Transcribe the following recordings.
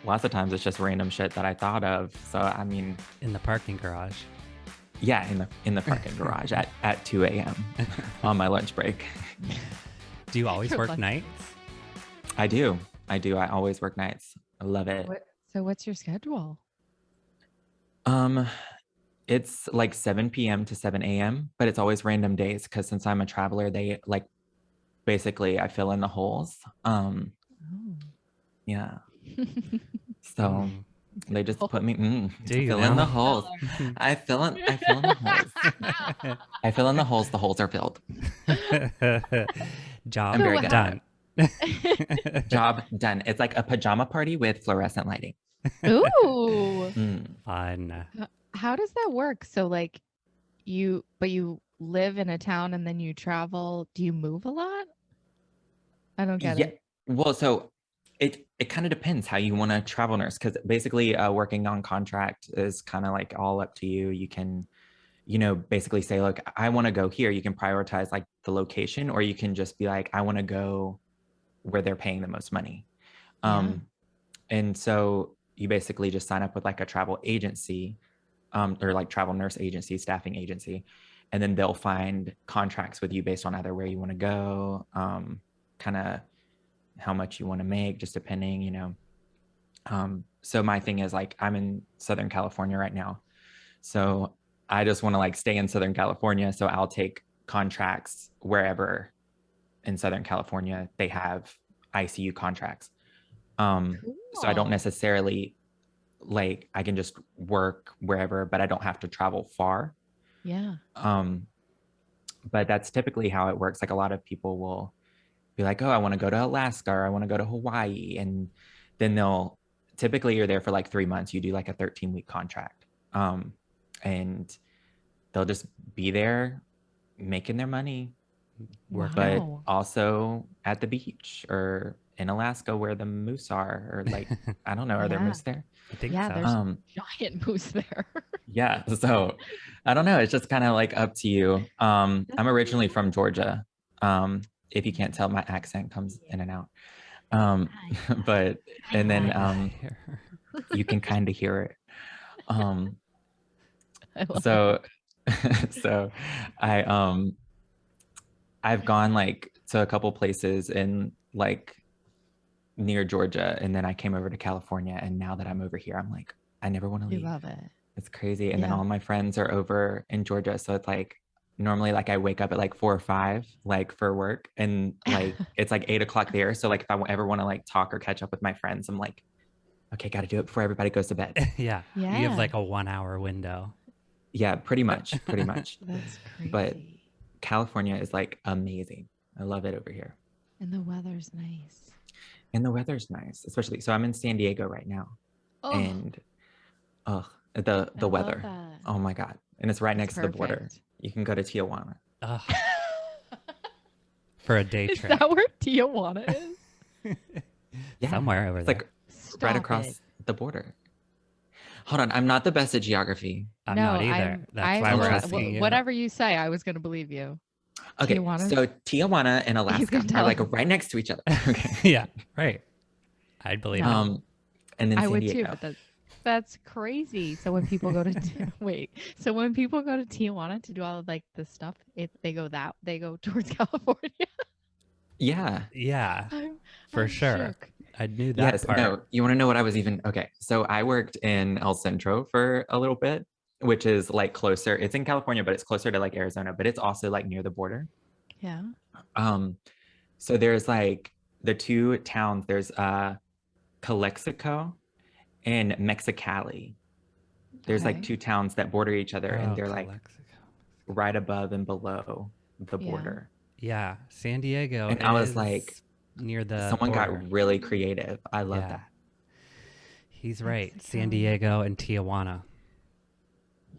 lots of times it's just random shit that I thought of. So I mean, In the parking garage. yeah, in the parking garage at 2 a.m. on my lunch break. Do you always Your work lunch- nights? I do. I always work nights. I love it. So what's your schedule? It's like 7 p.m. to 7 a.m., but it's always random days because since I'm a traveler, they like basically I fill in the holes. Oh. Yeah. So they just put me Do you fill in now? the holes. I fill in the holes. I fill in the holes, the holes are filled. Job I'm very good at done. it. Job done. It's like a pajama party with fluorescent lighting. Ooh. Fun. How does that work? So like you live in a town and then you travel. Do you move a lot? I don't get it. Well, so it kind of depends how you want to travel nurse because basically working on contract is kind of like all up to you. You can, basically say, look, I want to go here. You can prioritize like the location, or you can just be like, I want to go where they're paying the most money. And so you basically just sign up with like a travel agency or like travel nurse agency, staffing agency, and then they'll find contracts with you based on either where you want to go, kind of how much you want to make, just depending. So my thing is like, I'm in Southern California right now. So I just want to like stay in Southern California. So I'll take contracts wherever in Southern California they have ICU contracts. So I don't necessarily like, I can just work wherever, but I don't have to travel far. Yeah. But that's typically how it works. Like a lot of people will be like, oh, I want to go to Alaska or I want to go to Hawaii. And then typically you're there for like 3 months. You do like a 13-week contract. And they'll just be there making their money, but also at the beach or in Alaska where the moose are, or like, I don't know, are there moose there? I think so. There's giant moose there. Yeah. So I don't know. It's just kind of like up to you. I'm originally from Georgia. If you can't tell, my accent comes in and out. But, and then you can kind of hear it. So I've gone like to a couple places in like near Georgia, and then I came over to California, and now that I'm over here, I'm like, I never want to leave. You love it. It's crazy. And then all my friends are over in Georgia, so it's like normally like I wake up at like 4 or 5 like for work, and like it's like 8 o'clock there. So like if I ever want to like talk or catch up with my friends, I'm like, okay, got to do it before everybody goes to bed. Yeah. You have like a 1 hour window. Yeah, pretty much. That's crazy. But California is like amazing. I love it over here. And the weather's nice. Especially. So I'm in San Diego right now. And the weather. Oh my God. And it's right next to the border. You can go to Tijuana. For a day trip. Is that where Tijuana is? Yeah. Somewhere over there. Like right across the border. Hold on. I'm not the best at geography. I'm not either. That's why we're asking you. Whatever you say, I was going to believe you. Okay, so Tijuana and Alaska are like right next to each other. Okay. Yeah, right. I'd believe it. And then I San would Diego. too, but that's crazy. So when people go to when people go to Tijuana to do all of like the stuff, they go towards California. Yeah. Yeah. For sure. Shook. I knew that part. No, you want to know what I was even okay. So I worked in El Centro for a little bit, which is like closer. It's in California, but it's closer to like Arizona, but it's also like near the border. Yeah. So there's like the two towns, there's Calexico and Mexicali. There's like two towns that border each other, and they're like right above and below the border. Yeah. San Diego. And I was like, near the someone border. got really creative. I love that. He's right. San Diego and Tijuana.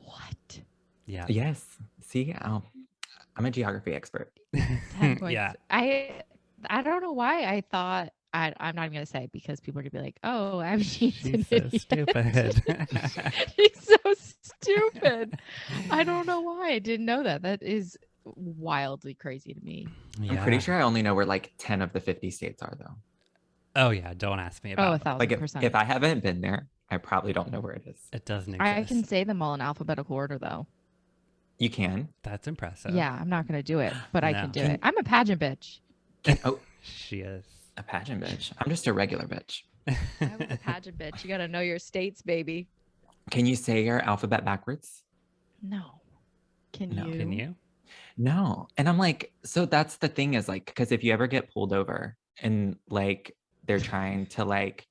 What? Yeah. Yes. See, I'm a geography expert. 10 points. Yeah. I don't know why I thought I'm not even gonna say because people are gonna be like, oh, she's an so idiot. stupid. She's so stupid. I don't know why I didn't know that. That is wildly crazy to me. I'm pretty sure I only know where like 10 of the 50 states are though. Oh yeah, don't ask me Oh, about it. Like 1,000%. if I haven't been there, I probably don't know where it is. It doesn't I exist. can say them all in alphabetical order, though. You can. That's impressive. Yeah, I'm not going to do it, but I No. can do it. I'm a pageant bitch. Oh, She is. a pageant bitch. I'm just a regular bitch. I'm a pageant bitch. You got to know your states, baby. Can you say your alphabet backwards? No. Can No. you? Can you? No. And I'm like, so that's the thing is like, because if you ever get pulled over and like they're trying to like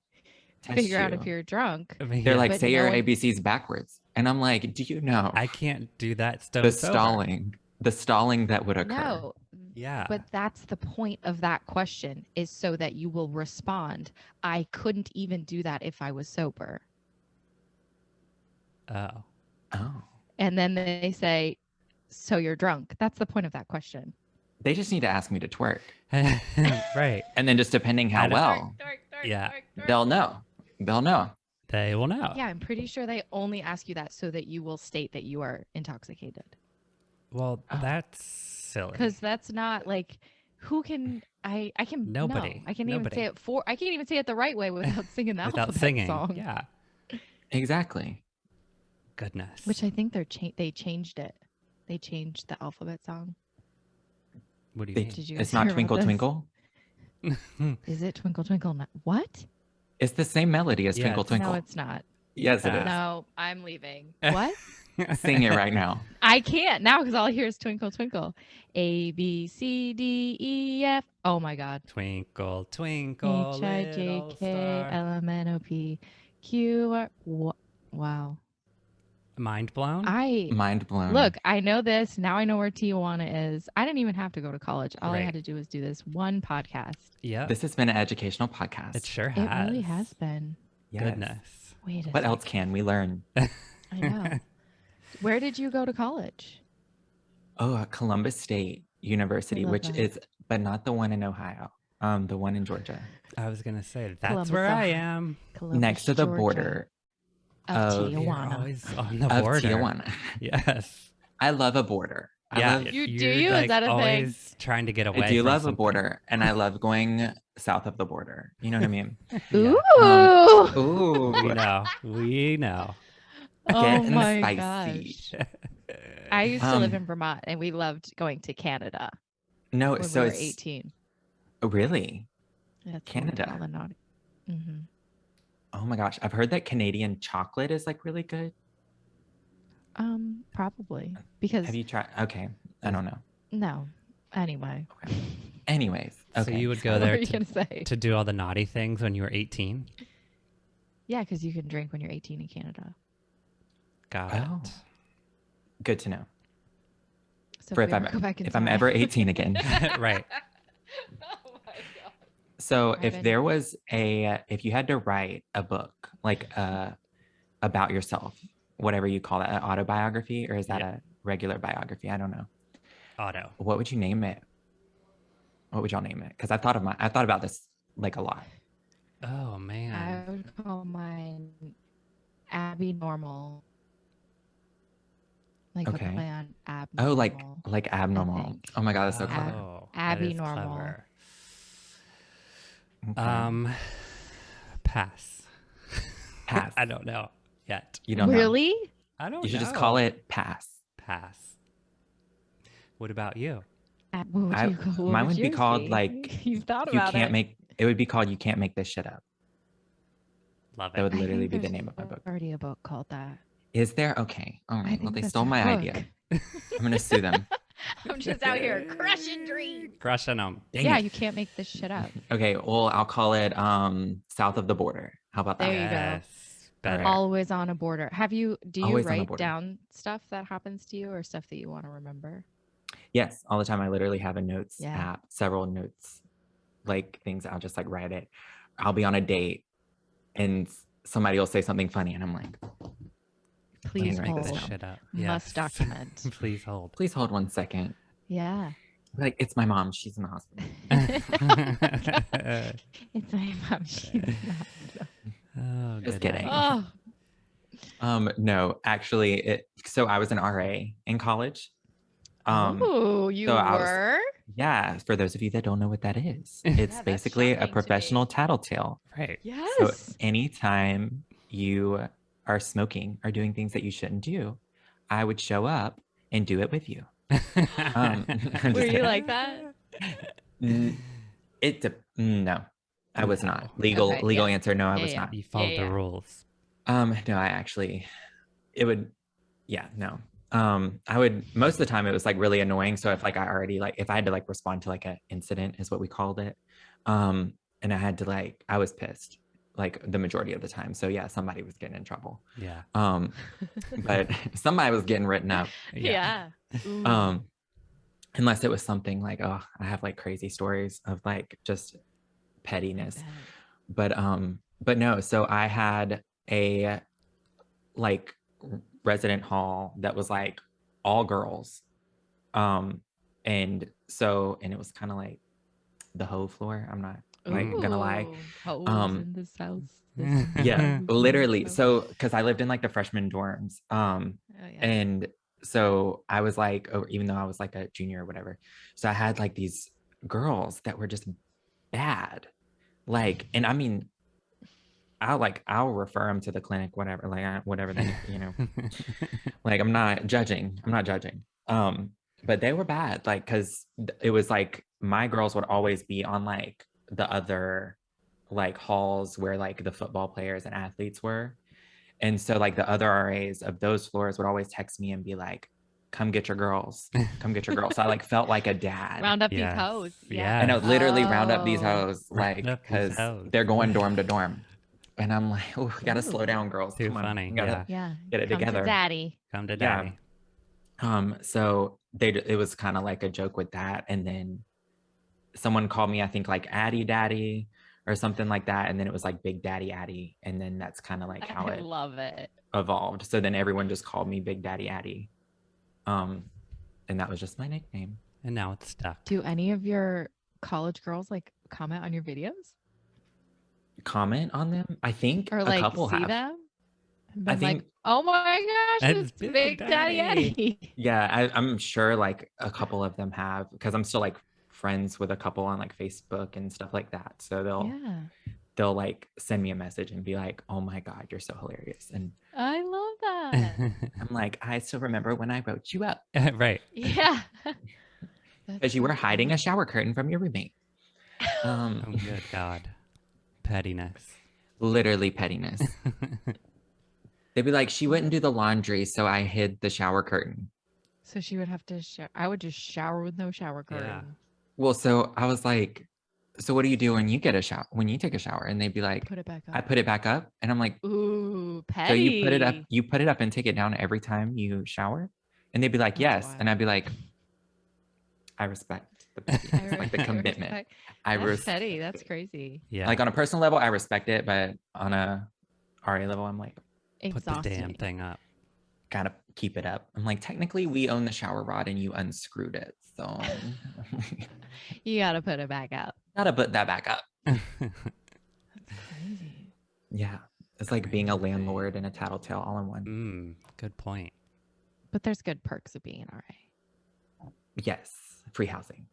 test Figure out you, if you're drunk. I mean, they're like, But say no your one- ABCs backwards. And I'm like, do you know I can't do that stone the sober. stalling that would occur? No. Yeah. But that's the point of that question is so that you will respond. I couldn't even do that if I was sober. Oh. Oh, And then they say, so you're drunk. That's the point of that question. they just need to ask me to twerk. Right. And then just depending how I don't- well, Yeah. they'll know. They'll know. They will know. Yeah, I'm pretty sure they only ask you that so that you will state that you are intoxicated. Well, Oh. that's silly. Because that's not like who can I can Nobody. no, I can't even Nobody. say it I can't even say it the right way without singing the Without alphabet singing. song. Yeah. Exactly. Goodness. Which I think they changed it. They changed the alphabet song. What do you They- mean? Did you guys It's not hear about Twinkle this? Twinkle. Is it Twinkle Twinkle? What? It's the same melody as Yeah, Twinkle it's- Twinkle. No, it's not. Yes, it Yeah. is. No, I'm leaving. What? Sing it right now. I can't now because all I hear is Twinkle Twinkle. A B C D E F. Oh my God. Twinkle, twinkle, H I J little K star. L M N O P Q R. Wow. Mind blown? Mind blown. Look, I know this. Now I know where Tijuana is. I didn't even have to go to college. All I Right. had to do was do this one podcast. Yeah. This has been an educational podcast. It sure It has. really has been. Yes. Goodness. Wait a What else second. can we learn? I know. Where did you go to college? Oh, Columbus State University, love which that. is, but not the one in Ohio. The one in Georgia, I was going to say, that's Columbus, where I Ohio. am. Columbus, next to the Georgia, border of of- You're Tijuana. always on the of border. Tijuana. Yes. I love a border. Yeah. I love, You do you're, you? Is like, that a thing? always trying to get away I do from love a something. border, and I love going south of the border. You know what I mean? Yeah. Ooh. Ooh, We know. We know. Oh getting my spicy. gosh. I used to live Um, in Vermont and we loved going to Canada No, when so we were it's 18. really. That's Canada. All the naughty. Mm-hmm. Oh my gosh, I've heard that Canadian chocolate is like really good. Probably because Have you tried? Okay, I don't know. no. Anyway, Okay. Anyways, okay. So you would go what were there you gonna say? to do all the naughty things when you were 18? Yeah, because you can drink when you're 18 in Canada. Got Oh. it. Good to know. So For if, if we I'm ever go back in if I'm time- ever 18 again. Right. Oh my god. So I've if been- there was if you had to write a book like about yourself, whatever you call that, an autobiography, or is that Yeah. a regular biography? I don't know. Auto. What would you name it? What would y'all name it? Because I thought about this like a lot. Oh, man. I would call mine Abby Normal. Like Okay. the play on abnormal. Oh, like abnormal. think. Oh my god, that's so Ab- clever. Oh, Abby that is normal. clever. Okay. Pass. Pass. I don't know yet. You don't know. Really? I don't know. You should just call it pass. Pass. What about you? What would you call, what mine would be yours called, like, you've thought You about can't it. make it would be called You Can't Make This Shit Up. Love That it. would I literally think be the there's name of my book. already a book called that. Is there? Okay. All I right. Well, think they that's stole a my book. idea. I'm gonna sue them. I'm just out here crushing dreams. Crushing them. Dang Yeah, it. you can't make this shit up. Okay. Well, I'll call it South of the Border. How about that? There you go. Yes. Better. Always on a border. Do you Always on a write border. down stuff that happens to you or stuff that you want to remember? Yes, all the time. I literally have a notes Yeah. app, several notes, like things. I'll just like write it. I'll be on a date, and somebody will say something funny, and I'm like, Please write this hold. down. Shit up. Must Yes. document. Please hold. please hold 1 second. Yeah. Like, it's my mom. She's in the hospital. It's my mom. She's not. Oh, Just good kidding. night. Oh, No, actually, so I was an RA in college. oh, you so I was- were? Yeah, for those of you that don't know what that is, it's that's basically a shocking to professional me. tattletale. Right. So Yes. anytime you are smoking or doing things that you shouldn't do, I would show up and do it with you. I'm Were just you kidding. like that? No, I was No. not. Legal Okay, yeah. answer, no, I Yeah, was yeah. not. You followed the yeah. rules. No, I actually it would yeah, no. I would most of the time it was like really annoying. So if like I already like if I had to like respond to like an incident is what we called it. And I had to like I was pissed like the majority of the time. So yeah, somebody was getting in trouble. Yeah. But somebody was getting written up. Yeah. Ooh. Um, unless it was something like, oh, I have like crazy stories of like just pettiness. But no, so I had a like resident hall that was like all girls. And it was kind of like the hoe floor. I'm not like gonna lie. Ooh, hoes Um, in this house. yeah, literally. Oh, So because I lived in like the freshman dorms. yeah. And so I was like, oh, even though I was like a junior or whatever. So I had like these girls that were just bad. Like, and I mean, I'll refer them to the clinic, whatever, like whatever they, like I'm not judging. I'm not judging. But they were bad, like, cause it was like my girls would always be on like the other like halls where like the football players and athletes were. And so like the other RAs of those floors would always text me and be like, come get your girls. Come get your girls. So I like felt like a dad. Round up Yes. these hoes. Yeah. And I would literally round up these Oh. hoes, Round like, up these because hoes. they're going dorm to dorm. And I'm like, oh, we gotta slow Ooh. down, girls. Too Come on. funny. We gotta Yeah. get it Come together. to daddy. Come to Yeah. daddy. So it was kind of like a joke with that. And then someone called me, I think like Addie Daddy or something like that. And then it was like Big Daddy Addie. And then that's kind of like how I it love it. evolved. So then everyone just called me Big Daddy Addie. And that was just my nickname. And now it's stuck. Do any of your college girls like comment on your videos Comment on them? I think or a like couple see have. them? And I been like, think oh my gosh, It's it's Big Big Daddy Daddy. Eddie. yeah, I'm sure like a couple of them have because I'm still like friends with a couple on like Facebook and stuff like that. So Yeah, they'll like send me a message and be like, "Oh my God, you're so hilarious." And I love that. I'm like, I still remember when I wrote you up Right. Yeah. because you were hiding a shower curtain from your roommate. Oh, good God. Pettiness. Literally pettiness. They'd be like, she wouldn't do the laundry, so I hid the shower curtain. So she would have to I would just shower with no shower curtain. Yeah. Well, so I was like, so what do you do when you get a shower, when you take a shower? And they'd be like, Put it back I up. put it back up. And I'm like, Ooh, petty. so you put it up and take it down every time you shower? And they'd be like, That's yes. wild. And I'd be like, I respect the pettiness, like the commitment. That's petty. That's crazy. Yeah. Like on a personal level, I respect it, but on a RA level, I'm like, Put the damn Exhausting. thing up. gotta keep it up. I'm like, technically, we own the shower rod and you unscrewed it, so You gotta put it back up. gotta put that back up. That's crazy. Yeah, it's like being a landlord and a tattletale all in one. Good point. But there's good perks of being an RA, Yes, free housing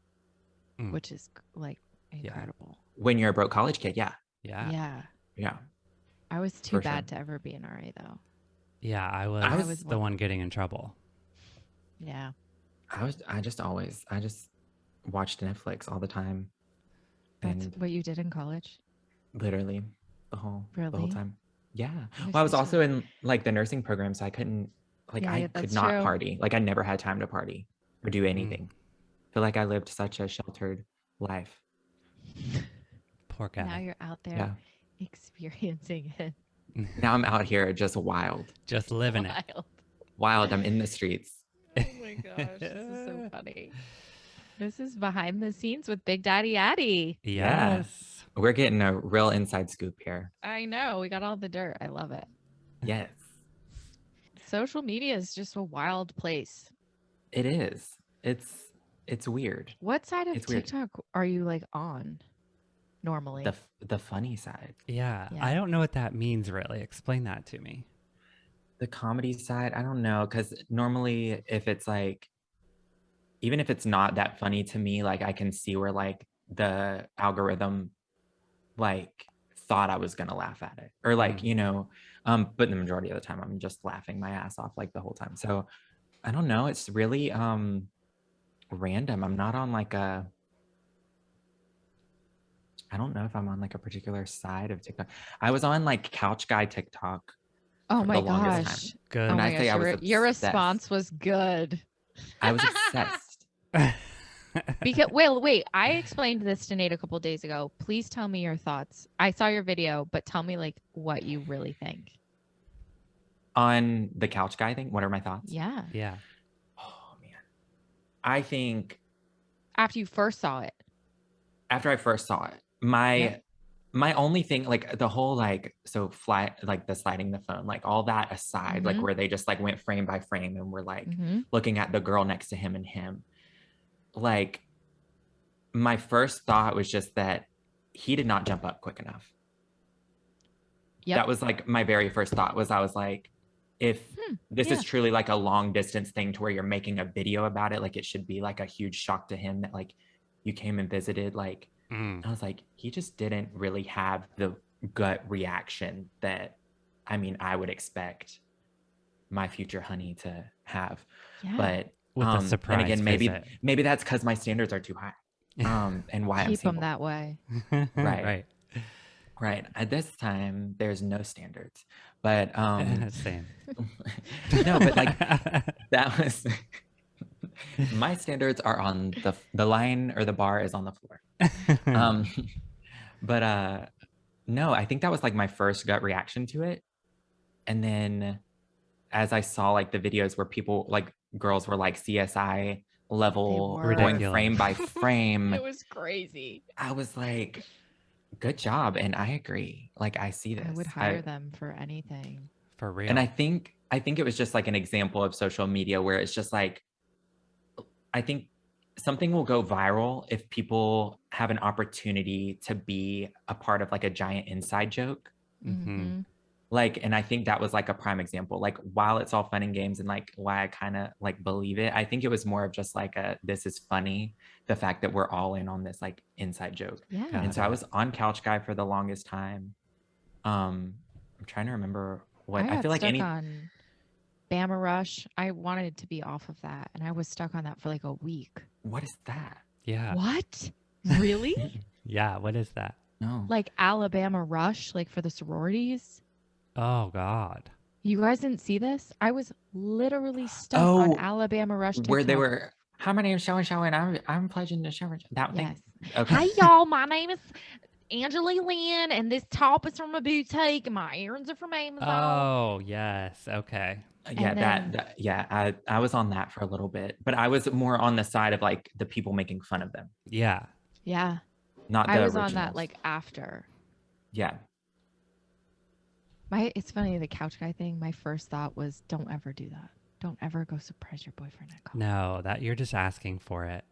which is like incredible. when you're a broke college kid. Yeah, Yeah. yeah. I was too For bad sure. to ever be an RA though. Yeah, I was, I was the one getting in trouble. Yeah. I just watched Netflix all the time, That's and what you did in college? literally the whole Really? time. Yeah. You're Well, I was such a- also in like the nursing program, so I couldn't like Yeah, I yeah, could that's not true. party. Like I never had time to party or do anything. I feel like I lived such a sheltered life. Poor guy. Now you're out there Yeah. experiencing it. Now I'm out here just wild. Just living it. Wild. Wild. I'm in the streets. Oh my gosh, this is so funny. This is behind the scenes with Big Daddy Addie. Yeah. Yes. We're getting a real inside scoop here. I know. We got all the dirt. I love it. Yes. Social media is just a wild place. It is. It's weird. What side of It's weird. TikTok are you like on normally? The funny side. Yeah. Yeah. I don't know what that means really. Explain that to me. The comedy side, I don't know, because normally if it's like even if it's not that funny to me, like I can see where like the algorithm like thought I was gonna laugh at it, or like, you know, but the majority of the time I'm just laughing my ass off like the whole time. So I don't know, it's really random. I'm not on like I don't know if I'm on like a particular side of TikTok. I was on like Couch Guy TikTok Oh for the my longest gosh. time. Good. Oh When my I gosh, say I was your obsessed, response was good. I was obsessed. Because wait, I explained this to Nate a couple days ago. Please tell me your thoughts. I saw your video, but tell me like what you really think. On the Couch Guy thing, what are my thoughts? Yeah. Yeah. Oh man. I think After you first saw it. after I first saw it, my only thing, like the whole like so flat, like the sliding the phone, like all that aside, like where they just like went frame by frame and were like looking at the girl next to him and him. Like my first thought was just that he did not jump up quick enough. Yep. That was like my very first thought was I was like, if this is truly like a long distance thing to where you're making a video about it, like it should be like a huge shock to him that like you came and visited. Like I was like, he just didn't really have the gut reaction that I mean I would expect my future honey to have. Yeah. But With a surprise and again, visit. maybe that's because my standards are too high. And why I'm Keep them single. that way. Right. Right. At this time, there's no standards. But Same. no, but like that was my standards are on the line, or the bar is on the floor. But no, I think that was like my first gut reaction to it. And then as I saw like the videos where people like girls were like CSI level were. going Ridiculous. frame by frame, It was crazy. I was like, good job. And I agree. Like I see this. I would hire them for anything. For real. And I think it was just like an example of social media where it's just like, I think something will go viral if people have an opportunity to be a part of like a giant inside joke. Like, and I think that was like a prime example. Like, while it's all fun and games and like why I kind of like believe it, I think it was more of just like this is funny, the fact that we're all in on this like inside joke. Yeah. And so I was on Couch Guy for the longest time. I'm trying to remember what I feel like stuck on Bama Rush. I wanted to be off of that, and I was stuck on that for like a week. What is that? Yeah. What? Really? Yeah. What is that? No. Like Alabama Rush, like for the sororities? Oh God. You guys didn't see this? I was literally stuck on Alabama Rush TikTok. Where they were, hi, my name is so and so, and I'm pledging to show and show. That thing. Yes. Okay. Hi y'all, my name is Angela Lynn, and this top is from a boutique, and my errands are from Amazon. Oh yes. Okay. Yeah, then- that yeah, I was on that for a little bit, but I was more on the side of like the people making fun of them, Yeah. Yeah. not the I was originals. on that like after. Yeah. It's funny, the Couch Guy thing, my first thought was don't ever do that. Don't ever go surprise your boyfriend at college. No, that you're just asking for it.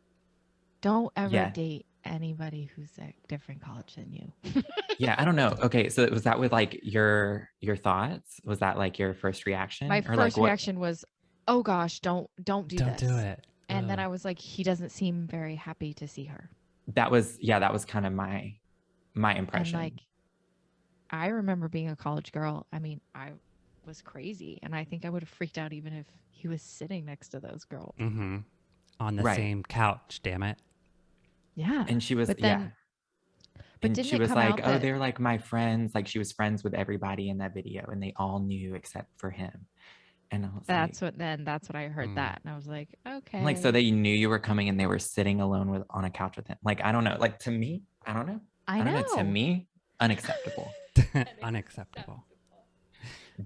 Don't ever Yeah. date anybody who's at different college than you. Yeah, I don't know. Okay, so was that with like your thoughts? Was that like your first reaction? My Or, first like, what- reaction was, oh gosh, don't do Don't this. do it. And then Ugh. I was like, he doesn't seem very happy to see her. that was kind of my impression. And like, I remember being a college girl. I mean, I was crazy, and I think I would have freaked out even if he was sitting next to those girls. Mm-hmm. On the Right. same couch. Damn it. Yeah. And she was But then- but and didn't she it was come like, out oh, that- they're like my friends. Like she was friends with everybody in that video, and they all knew except for him. And I was that's what I heard Mm. that, and I was like, okay. like, so they knew you were coming, and they were sitting alone on a couch with him. Like, I don't know. Like, to me, I don't know. I don't know. know. To me, unacceptable, Unacceptable.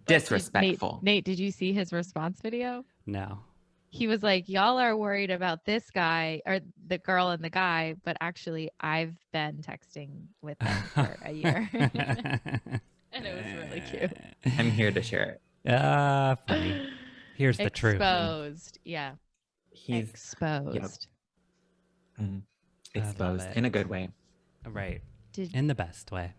disrespectful. Nate, did you see his response video? No. He was like, y'all are worried about this guy or the girl and the guy, but actually I've been texting with them for a year. And it was really cute. I'm here to share it. Funny. Here's the truth. Exposed. Yeah. He's Exposed. mhm, I love exposed it. in a good way. Right. Did In the best way.